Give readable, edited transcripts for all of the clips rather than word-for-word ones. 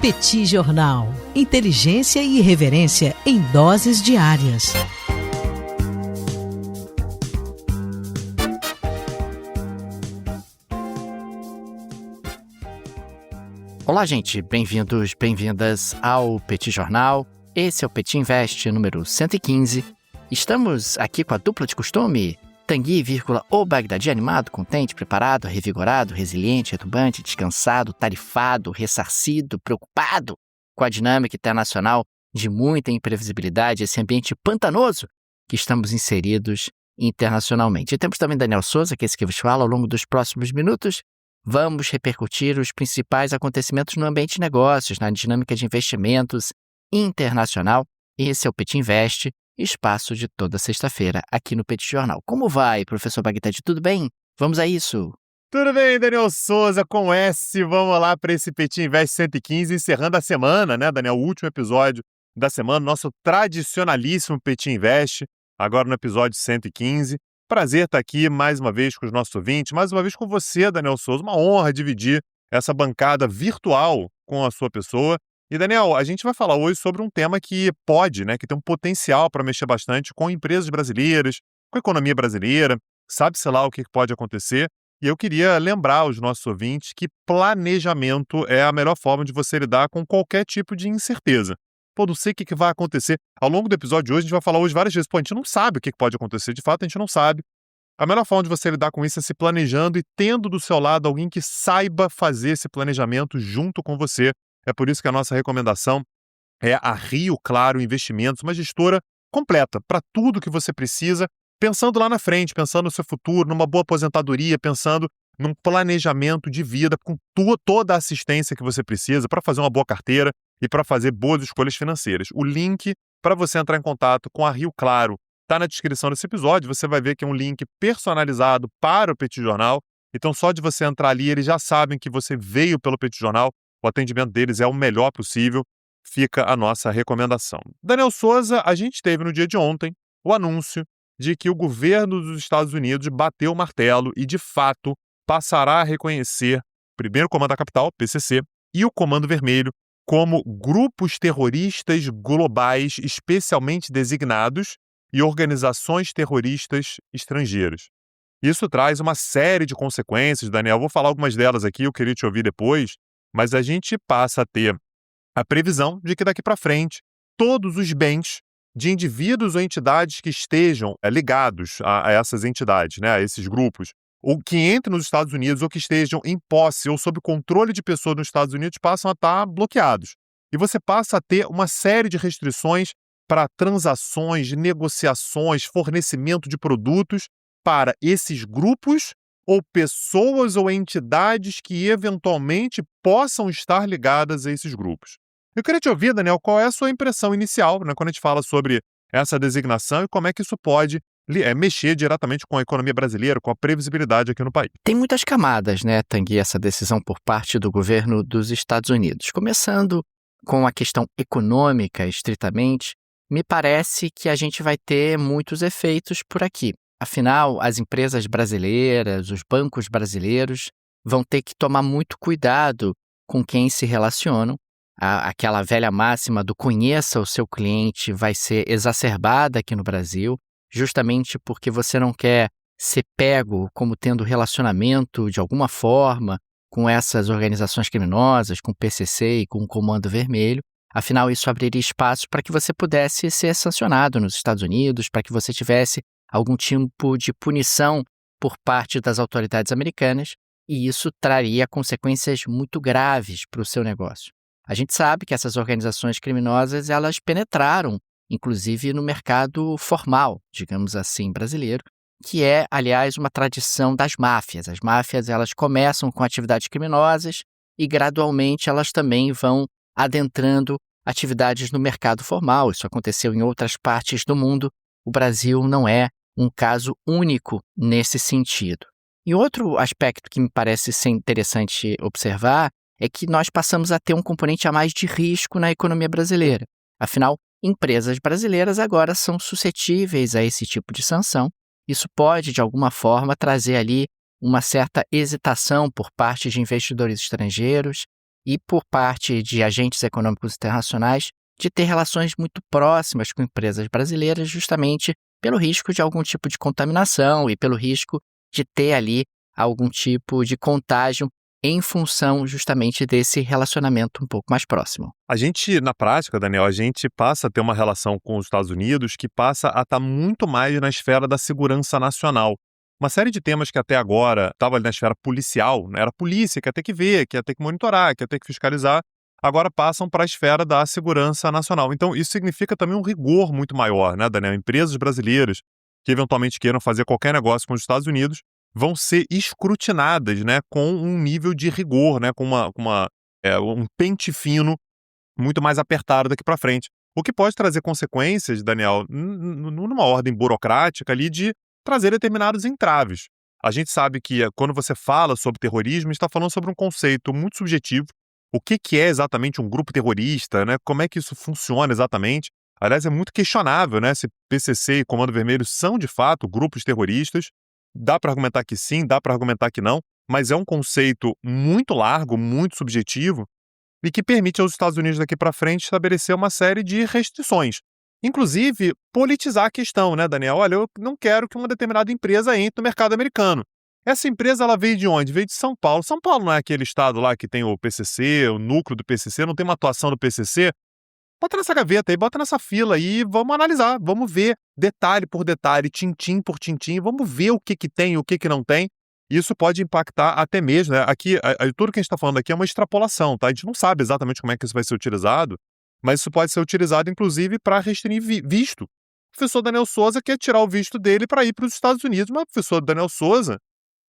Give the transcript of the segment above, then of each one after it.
Petit Jornal. Inteligência e irreverência em doses diárias. Olá, gente. Bem-vindos, bem-vindas ao Petit Jornal. Esse é o Petit Invest número 115. Estamos aqui com a dupla de costume. Tanguy, o Bagdadi, animado, contente, preparado, revigorado, resiliente, retumbante, descansado, tarifado, ressarcido, preocupado com a dinâmica internacional de muita imprevisibilidade, esse ambiente pantanoso que estamos inseridos internacionalmente. E temos também Daniel Souza, que é esse que vos fala. Ao longo dos próximos minutos, vamos repercutir os principais acontecimentos no ambiente de negócios, na dinâmica de investimentos internacional. Esse é o Petit Invest, espaço de toda sexta-feira aqui no Petit Jornal. Como vai, professor Bagdadi? Tudo bem? Vamos a isso! Tudo bem, Daniel Souza, com S. Vamos lá para esse Petit Invest 115, encerrando a semana, né, Daniel? O último episódio da semana, nosso tradicionalíssimo Petit Invest, agora no episódio 115. Prazer estar aqui mais uma vez com os nossos ouvintes, mais uma vez com você, Daniel Souza. Uma honra dividir essa bancada virtual com a sua pessoa. E, Daniel, a gente vai falar hoje sobre um tema que pode, né, que tem um potencial para mexer bastante com empresas brasileiras, com a economia brasileira, sabe-se lá o que pode acontecer. E eu queria lembrar aos nossos ouvintes que planejamento é a melhor forma de você lidar com qualquer tipo de incerteza. Pô, não sei o que vai acontecer. Ao longo do episódio de hoje, a gente vai falar hoje várias vezes. Pô, a gente não sabe o que pode acontecer. De fato, a gente não sabe. A melhor forma de você lidar com isso é se planejando e tendo do seu lado alguém que saiba fazer esse planejamento junto com você. É por isso que a nossa recomendação é a Rio Claro Investimentos, uma gestora completa para tudo que você precisa, pensando lá na frente, pensando no seu futuro, numa boa aposentadoria, pensando num planejamento de vida com toda a assistência que você precisa para fazer uma boa carteira e para fazer boas escolhas financeiras. O link para você entrar em contato com a Rio Claro está na descrição desse episódio. Você vai ver que é um link personalizado para o Petit Jornal. Então, só de você entrar ali, eles já sabem que você veio pelo Petit Jornal. O atendimento deles é o melhor possível. Fica a nossa recomendação. Daniel Souza, a gente teve no dia de ontem o anúncio de que o governo dos Estados Unidos bateu o martelo e, de fato, passará a reconhecer o primeiro Comando da Capital, PCC, e o Comando Vermelho como grupos terroristas globais especialmente designados e organizações terroristas estrangeiras. Isso traz uma série de consequências, Daniel. Vou falar algumas delas aqui, eu queria te ouvir depois, mas a gente passa a ter a previsão de que daqui para frente todos os bens de indivíduos ou entidades que estejam ligados a essas entidades, né, a esses grupos, ou que entrem nos Estados Unidos ou que estejam em posse ou sob controle de pessoas nos Estados Unidos passam a estar bloqueados. E você passa a ter uma série de restrições para transações, negociações, fornecimento de produtos para esses grupos ou pessoas ou entidades que eventualmente possam estar ligadas a esses grupos. Eu queria te ouvir, Daniel, qual é a sua impressão inicial, né, quando a gente fala sobre essa designação e como é que isso pode mexer diretamente com a economia brasileira, com a previsibilidade aqui no país. Tem muitas camadas, né, Tanguy, essa decisão por parte do governo dos Estados Unidos. Começando com a questão econômica, estritamente, me parece que a gente vai ter muitos efeitos por aqui. Afinal, as empresas brasileiras, os bancos brasileiros vão ter que tomar muito cuidado com quem se relacionam. Aquela velha máxima do conheça o seu cliente vai ser exacerbada aqui no Brasil, justamente porque você não quer ser pego como tendo relacionamento de alguma forma com essas organizações criminosas, com o PCC e com o Comando Vermelho. Afinal, isso abriria espaço para que você pudesse ser sancionado nos Estados Unidos, para que você tivesse algum tipo de punição por parte das autoridades americanas, e isso traria consequências muito graves para o seu negócio. A gente sabe que essas organizações criminosas, elas penetraram, inclusive, no mercado formal, digamos assim, brasileiro, que é, aliás, uma tradição das máfias. As máfias, elas começam com atividades criminosas e, gradualmente, elas também vão adentrando atividades no mercado formal. Isso aconteceu em outras partes do mundo. O Brasil não é um caso único nesse sentido. E outro aspecto que me parece ser interessante observar é que nós passamos a ter um componente a mais de risco na economia brasileira. Afinal, empresas brasileiras agora são suscetíveis a esse tipo de sanção. Isso pode, de alguma forma, trazer ali uma certa hesitação por parte de investidores estrangeiros e por parte de agentes econômicos internacionais de ter relações muito próximas com empresas brasileiras, justamente pelo risco de algum tipo de contaminação e pelo risco de ter ali algum tipo de contágio em função justamente desse relacionamento um pouco mais próximo. A gente, na prática, Daniel, a gente passa a ter uma relação com os Estados Unidos que passa a estar muito mais na esfera da segurança nacional. Uma série de temas que até agora estavam ali na esfera policial, né? Era a polícia que ia ter que ver, que ia ter que monitorar, que ia ter que fiscalizar, agora passam para a esfera da segurança nacional. Então, isso significa também um rigor muito maior, né, Daniel? Empresas brasileiras que eventualmente queiram fazer qualquer negócio com os Estados Unidos vão ser escrutinadas, né, com um nível de rigor, né, com um pente fino muito mais apertado daqui para frente. O que pode trazer consequências, Daniel, numa ordem burocrática ali de trazer determinados entraves. A gente sabe que quando você fala sobre terrorismo, está falando sobre um conceito muito subjetivo. O que é exatamente um grupo terrorista, né? Como é que isso funciona exatamente? Aliás, é muito questionável, né, se PCC e Comando Vermelho são de fato grupos terroristas. Dá para argumentar que sim, dá para argumentar que não, mas é um conceito muito largo, muito subjetivo e que permite aos Estados Unidos daqui para frente estabelecer uma série de restrições. Inclusive, politizar a questão, né, Daniel? Olha, eu não quero que uma determinada empresa entre no mercado americano. Essa empresa, ela veio de onde? Veio de São Paulo. São Paulo não é aquele estado lá que tem o PCC, o núcleo do PCC, não tem uma atuação do PCC? Bota nessa gaveta aí, bota nessa fila aí, vamos analisar, vamos ver detalhe por detalhe, tintim por tintim, vamos ver o que tem e o que não tem. Isso pode impactar até mesmo, né? Aqui, tudo que a gente está falando aqui é uma extrapolação, tá? A gente não sabe exatamente como é que isso vai ser utilizado, mas isso pode ser utilizado, inclusive, para restringir visto. O professor Daniel Souza quer tirar o visto dele para ir para os Estados Unidos, mas o professor Daniel Souza,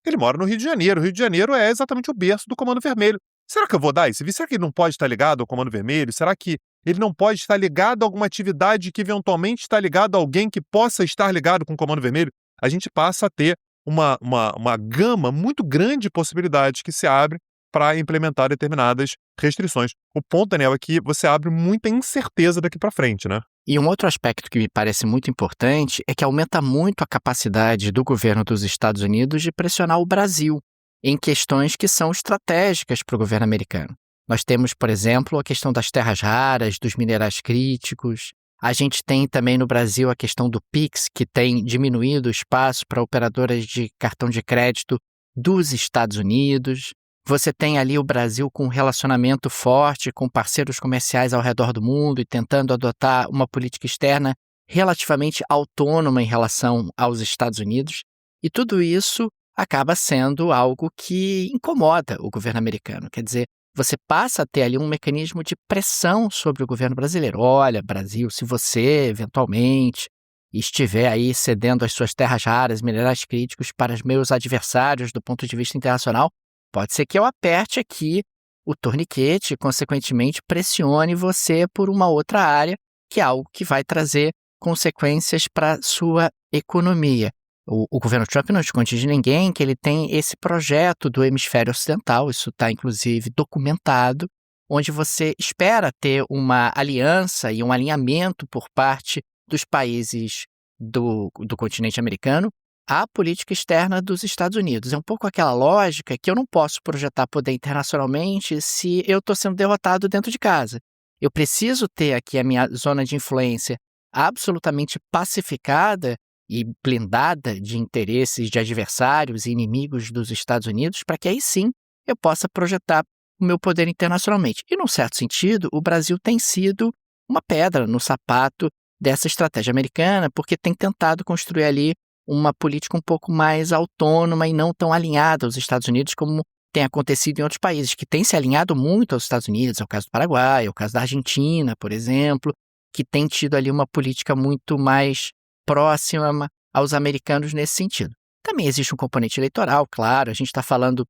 ele mora no Rio de Janeiro. O Rio de Janeiro é exatamente o berço do Comando Vermelho. Será que eu vou dar esse visto? Será que ele não pode estar ligado ao Comando Vermelho? Será que ele não pode estar ligado a alguma atividade que eventualmente está ligado a alguém que possa estar ligado com o Comando Vermelho? A gente passa a ter uma gama muito grande de possibilidades que se abre para implementar determinadas restrições. O ponto, Daniel, é que você abre muita incerteza daqui para frente, né? E um outro aspecto que me parece muito importante é que aumenta muito a capacidade do governo dos Estados Unidos de pressionar o Brasil em questões que são estratégicas para o governo americano. Nós temos, por exemplo, a questão das terras raras, dos minerais críticos. A gente tem também no Brasil a questão do Pix, que tem diminuído o espaço para operadoras de cartão de crédito dos Estados Unidos. Você tem ali o Brasil com um relacionamento forte com parceiros comerciais ao redor do mundo e tentando adotar uma política externa relativamente autônoma em relação aos Estados Unidos. E tudo isso acaba sendo algo que incomoda o governo americano. Quer dizer, você passa a ter ali um mecanismo de pressão sobre o governo brasileiro. Olha, Brasil, se você, eventualmente, estiver aí cedendo as suas terras raras, minerais críticos para os meus adversários do ponto de vista internacional, pode ser que eu aperte aqui o torniquete e, consequentemente, pressione você por uma outra área, que é algo que vai trazer consequências para a sua economia. O governo Trump não esconde de ninguém que ele tem esse projeto do hemisfério ocidental, isso está inclusive documentado, onde você espera ter uma aliança e um alinhamento por parte dos países do continente americano à política externa dos Estados Unidos. É um pouco aquela lógica que eu não posso projetar poder internacionalmente se eu estou sendo derrotado dentro de casa. Eu preciso ter aqui a minha zona de influência absolutamente pacificada e blindada de interesses de adversários e inimigos dos Estados Unidos, para que aí sim eu possa projetar o meu poder internacionalmente. E, num certo sentido, o Brasil tem sido uma pedra no sapato dessa estratégia americana, porque tem tentado construir ali uma política um pouco mais autônoma e não tão alinhada aos Estados Unidos como tem acontecido em outros países, que têm se alinhado muito aos Estados Unidos, é o caso do Paraguai, é o caso da Argentina, por exemplo, que tem tido ali uma política muito mais próxima aos americanos nesse sentido. Também existe um componente eleitoral, claro, a gente está falando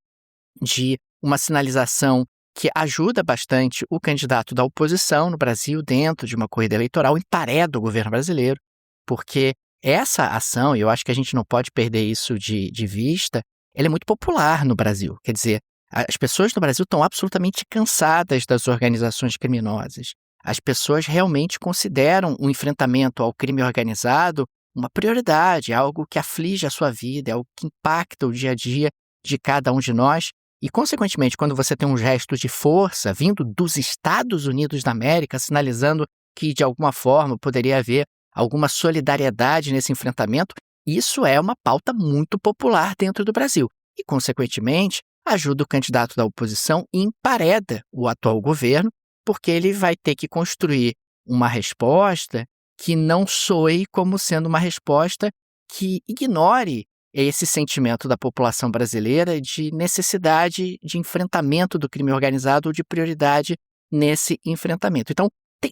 de uma sinalização que ajuda bastante o candidato da oposição no Brasil dentro de uma corrida eleitoral, emparelha o governo brasileiro, porque essa ação, e eu acho que a gente não pode perder isso de vista, ela é muito popular no Brasil. Quer dizer, as pessoas no Brasil estão absolutamente cansadas das organizações criminosas. As pessoas realmente consideram o enfrentamento ao crime organizado uma prioridade, algo que aflige a sua vida, é algo que impacta o dia a dia de cada um de nós. E, consequentemente, quando você tem um gesto de força vindo dos Estados Unidos da América, sinalizando que, de alguma forma, poderia haver alguma solidariedade nesse enfrentamento, isso é uma pauta muito popular dentro do Brasil. E, consequentemente, ajuda o candidato da oposição e empareda o atual governo, porque ele vai ter que construir uma resposta que não soe como sendo uma resposta que ignore esse sentimento da população brasileira de necessidade de enfrentamento do crime organizado ou de prioridade nesse enfrentamento. Então,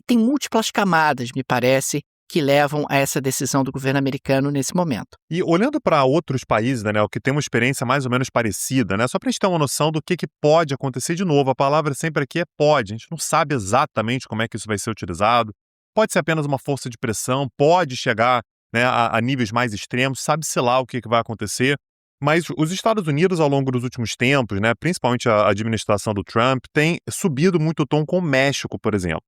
tem múltiplas camadas, me parece, que levam a essa decisão do governo americano nesse momento. E olhando para outros países, Daniel, que tem uma experiência mais ou menos parecida, né? Só para a gente ter uma noção do que pode acontecer de novo. A palavra sempre aqui é pode. A gente não sabe exatamente como é que isso vai ser utilizado. Pode ser apenas uma força de pressão, pode chegar, né, a níveis mais extremos, sabe-se lá o que vai acontecer. Mas os Estados Unidos, ao longo dos últimos tempos, né, principalmente a administração do Trump, tem subido muito o tom com o México, por exemplo.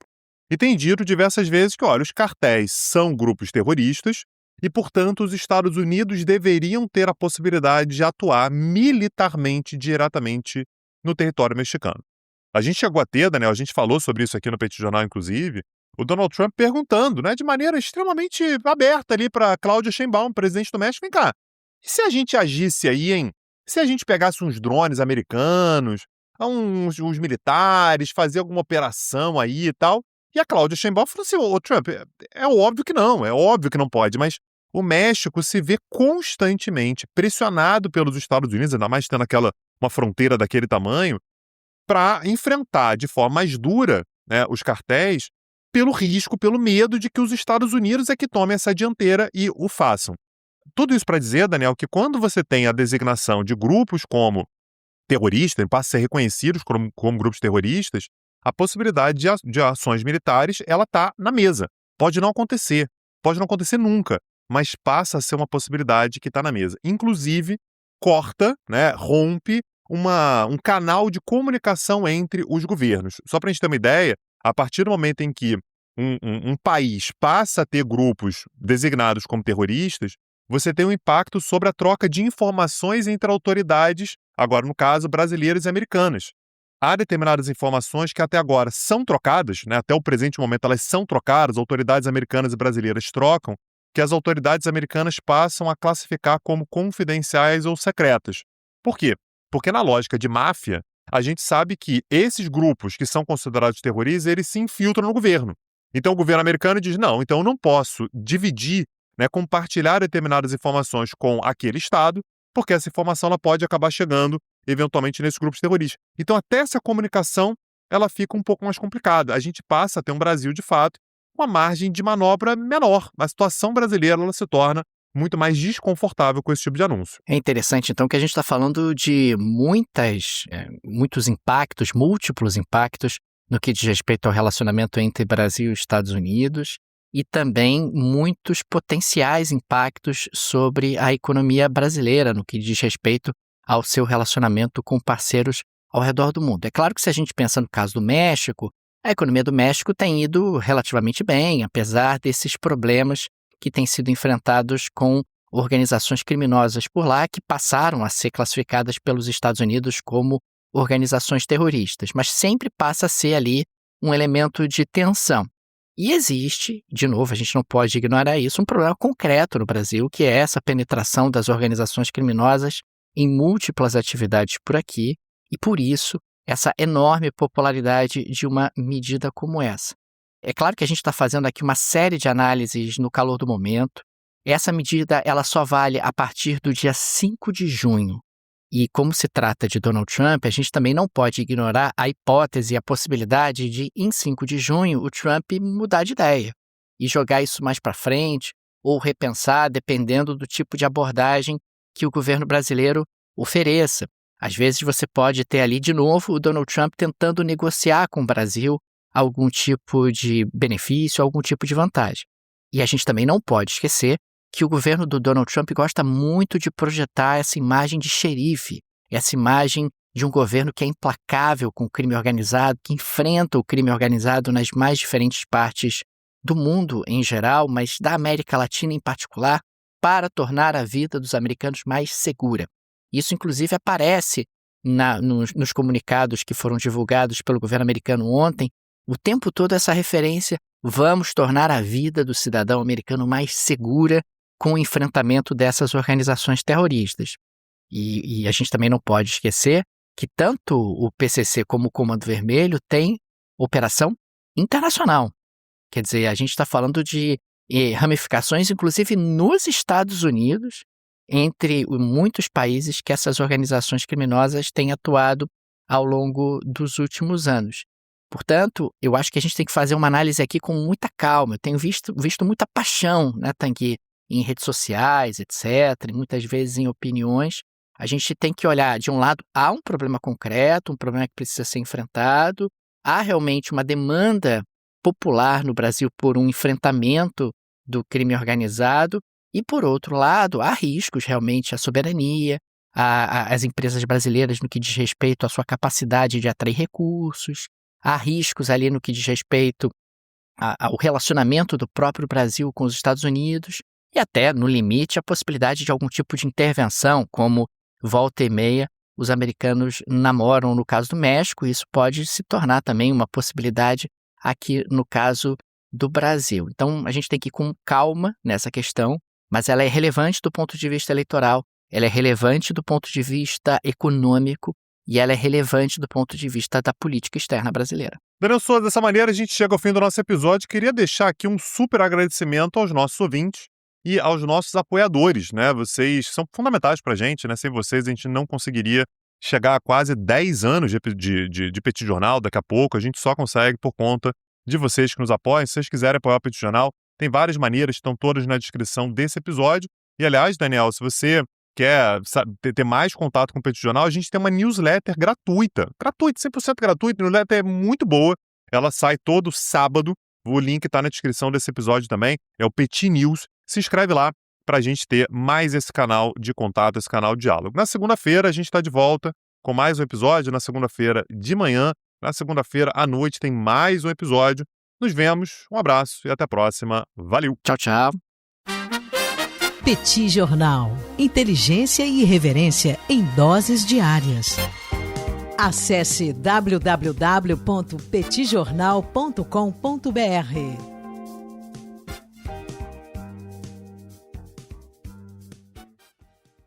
E tem dito diversas vezes que, olha, os cartéis são grupos terroristas e, portanto, os Estados Unidos deveriam ter a possibilidade de atuar militarmente diretamente no território mexicano. A gente chegou a ter, Daniel, a gente falou sobre isso aqui no Petit Jornal, inclusive, o Donald Trump perguntando, né, de maneira extremamente aberta ali para Cláudia Sheinbaum, presidente do México, vem cá, e se a gente agisse aí, hein? Se a gente pegasse uns drones americanos, uns militares, fazer alguma operação aí e tal? E a Cláudia Sheinbaum falou assim, ô Trump, é óbvio que não pode, mas o México se vê constantemente pressionado pelos Estados Unidos, ainda mais tendo uma fronteira daquele tamanho, para enfrentar de forma mais dura, né, os cartéis, pelo risco, pelo medo de que os Estados Unidos é que tomem essa dianteira e o façam. Tudo isso para dizer, Daniel, que quando você tem a designação de grupos como terroristas, passam a ser reconhecidos como grupos terroristas, a possibilidade de ações militares, ela está na mesa. Pode não acontecer nunca, mas passa a ser uma possibilidade que está na mesa. Inclusive, corta, né, rompe um canal de comunicação entre os governos. Só para a gente ter uma ideia, a partir do momento em que um país passa a ter grupos designados como terroristas, você tem um impacto sobre a troca de informações entre autoridades, agora no caso, brasileiras e americanas. Há determinadas informações que até agora são trocadas, né, até o presente momento elas são trocadas, autoridades americanas e brasileiras trocam, que as autoridades americanas passam a classificar como confidenciais ou secretas. Por quê? Porque na lógica de máfia, a gente sabe que esses grupos que são considerados terroristas, eles se infiltram no governo. Então o governo americano diz, não, então eu não posso dividir, né, compartilhar determinadas informações com aquele Estado, porque essa informação ela pode acabar chegando, eventualmente, nesses grupos terroristas. Então até essa comunicação, ela fica um pouco mais complicada. A gente passa a ter um Brasil, de fato, com uma margem de manobra menor. A situação brasileira ela se torna muito mais desconfortável com esse tipo de anúncio. É interessante, então, que a gente está falando de muitos impactos, múltiplos impactos, no que diz respeito ao relacionamento entre Brasil e Estados Unidos, e também muitos potenciais impactos sobre a economia brasileira, no que diz respeito ao seu relacionamento com parceiros ao redor do mundo. É claro que se a gente pensa no caso do México, a economia do México tem ido relativamente bem, apesar desses problemas que têm sido enfrentados com organizações criminosas por lá que passaram a ser classificadas pelos Estados Unidos como organizações terroristas, mas sempre passa a ser ali um elemento de tensão. E existe, de novo, a gente não pode ignorar isso, um problema concreto no Brasil, que é essa penetração das organizações criminosas em múltiplas atividades por aqui, e por isso essa enorme popularidade de uma medida como essa. É claro que a gente está fazendo aqui uma série de análises no calor do momento. Essa medida ela só vale a partir do dia 5 de junho. E como se trata de Donald Trump, a gente também não pode ignorar a hipótese e a possibilidade de, em 5 de junho, o Trump mudar de ideia e jogar isso mais para frente ou repensar, dependendo do tipo de abordagem que o governo brasileiro ofereça. Às vezes você pode ter ali de novo o Donald Trump tentando negociar com o Brasil algum tipo de benefício, algum tipo de vantagem. E a gente também não pode esquecer que o governo do Donald Trump gosta muito de projetar essa imagem de xerife, essa imagem de um governo que é implacável com o crime organizado, que enfrenta o crime organizado nas mais diferentes partes do mundo em geral, mas da América Latina em particular, para tornar a vida dos americanos mais segura. Isso, inclusive, aparece nos comunicados que foram divulgados pelo governo americano ontem, o tempo todo essa referência: vamos tornar a vida do cidadão americano mais segura com o enfrentamento dessas organizações terroristas. E a gente também não pode esquecer que tanto o PCC como o Comando Vermelho têm operação internacional. Quer dizer, a gente está falando de ramificações, inclusive nos Estados Unidos, entre muitos países que essas organizações criminosas têm atuado ao longo dos últimos anos. Portanto, eu acho que a gente tem que fazer uma análise aqui com muita calma. Eu tenho visto muita paixão, né, Tanguy, em redes sociais, etc., e muitas vezes em opiniões. A gente tem que olhar, de um lado, há um problema concreto, um problema que precisa ser enfrentado, há realmente uma demanda popular no Brasil por um enfrentamento do crime organizado, e, por outro lado, há riscos realmente à soberania, às empresas brasileiras no que diz respeito à sua capacidade de atrair recursos, há riscos ali no que diz respeito ao relacionamento do próprio Brasil com os Estados Unidos e até, no limite, a possibilidade de algum tipo de intervenção, como volta e meia os americanos namoram no caso do México, e isso pode se tornar também uma possibilidade aqui no caso do Brasil. Então, a gente tem que ir com calma nessa questão, mas ela é relevante do ponto de vista eleitoral, ela é relevante do ponto de vista econômico e ela é relevante do ponto de vista da política externa brasileira. Daniel Souza, dessa maneira a gente chega ao fim do nosso episódio. Queria deixar aqui um super agradecimento aos nossos ouvintes e aos nossos apoiadores, né? Vocês são fundamentais pra gente, né? Sem vocês a gente não conseguiria chegar a quase 10 anos de Petit Jornal. Daqui a pouco a gente só consegue por conta de vocês que nos apoiam. Se vocês quiserem apoiar o Petit Jornal, tem várias maneiras, estão todas na descrição desse episódio. E, aliás, Daniel, se você quer ter mais contato com o Petit Jornal, a gente tem uma newsletter gratuita, 100% gratuita, a newsletter é muito boa, ela sai todo sábado, o link está na descrição desse episódio também, é o Petit News, se inscreve lá para a gente ter mais esse canal de contato, esse canal de diálogo. Na segunda-feira a gente está de volta com mais um episódio, na segunda-feira de manhã, na segunda-feira à noite tem mais um episódio. Nos vemos, um abraço e até a próxima. Valeu! Tchau, tchau! Petit Jornal. Inteligência e irreverência em doses diárias. Acesse www.petitjornal.com.br.